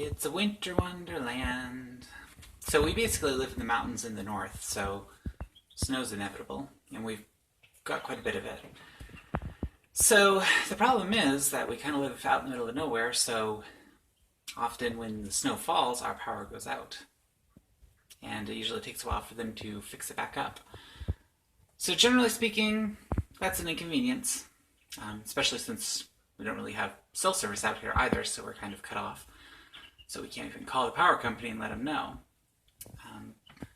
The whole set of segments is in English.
It's a winter wonderland. So we basically live in the mountains in the north, so snow's inevitable, and we've got quite a bit of it. So the problem is that we kind of live out in the middle of nowhere, so often when the snow falls, our power goes out. And it usually takes a while for them to fix it back up. So generally speaking, that's an inconvenience, especially since we don't really have cell service out here either, so we're kind of cut off. So we can't even call the power company and let them know.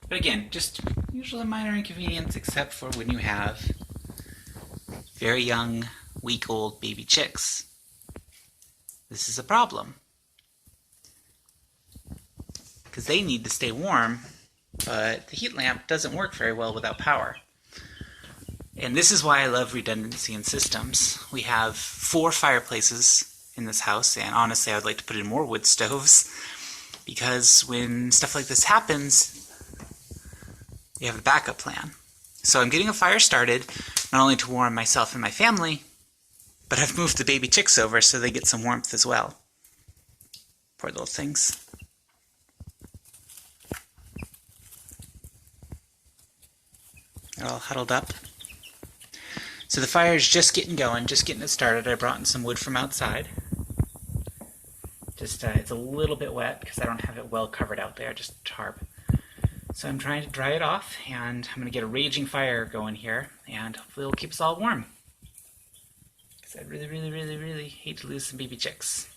But again, just usually a minor inconvenience, except for when you have very young, week-old baby chicks. This is a problem, because they need to stay warm, but the heat lamp doesn't work very well without power. And this is why I love redundancy in systems. We have 4 fireplaces in this house, and honestly I would like to put in more wood stoves, because when stuff like this happens, you have a backup plan. So I'm getting a fire started, not only to warm myself and my family, but I've moved the baby chicks over so they get some warmth as well. Poor little things. They're all huddled up. So the fire is just getting going, just getting it started. I brought in some wood from outside. Just it's a little bit wet because I don't have it well covered out there, just tarp. So I'm trying to dry it off, and I'm going to get a raging fire going here, and hopefully it'll keep us all warm. Because I really, really, really, really hate to lose some baby chicks.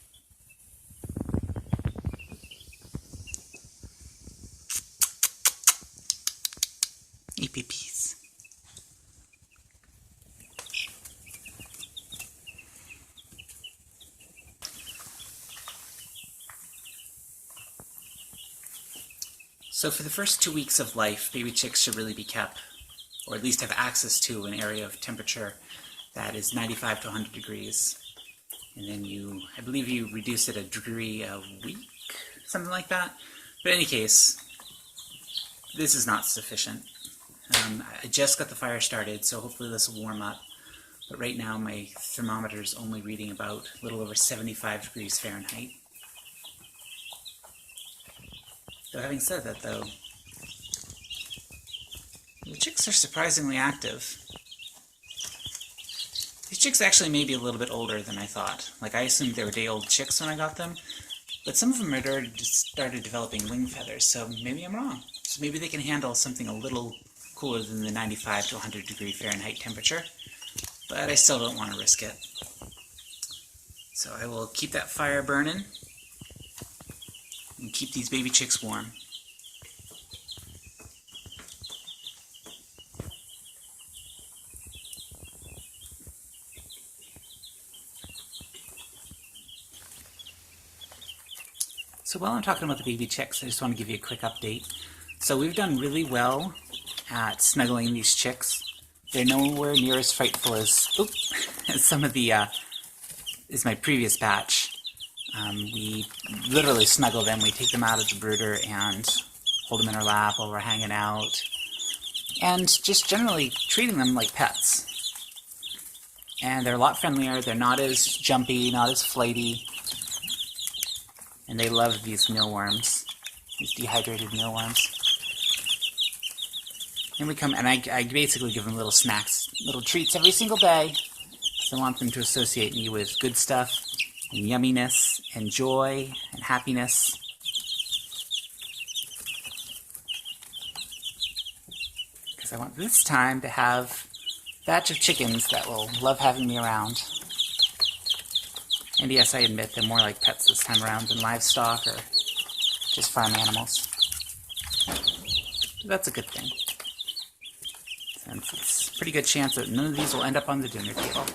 EPPs. So for the first 2 weeks of life, baby chicks should really be kept, or at least have access to, an area of temperature that is 95 to 100 degrees. And then I believe you reduce it a degree a week, something like that. But in any case, this is not sufficient. I just got the fire started, so hopefully this will warm up. But right now my thermometer is only reading about a little over 75 degrees Fahrenheit. So having said that, though, the chicks are surprisingly active. These chicks actually may be a little bit older than I thought. Like, I assumed they were day-old chicks when I got them, but some of them had already started developing wing feathers, so maybe I'm wrong. So maybe they can handle something a little cooler than the 95 to 100 degree Fahrenheit temperature, but I still don't want to risk it. So I will keep that fire burning and keep these baby chicks warm. So while I'm talking about the baby chicks, I just want to give you a quick update. So we've done really well at snuggling these chicks. They're nowhere near as frightful as some of the is my previous batch. We literally snuggle them. We take them out of the brooder and hold them in our lap while we're hanging out, and just generally treating them like pets. And they're a lot friendlier. They're not as jumpy, not as flighty, and they love these mealworms, these dehydrated mealworms. And we come, and I basically give them little snacks, little treats every single day, because I want them to associate me with good stuff, and yumminess, and joy, and happiness. Because I want this time to have a batch of chickens that will love having me around. And yes, I admit they're more like pets this time around than livestock or just farm animals. But that's a good thing, since it's a pretty good chance that none of these will end up on the dinner table.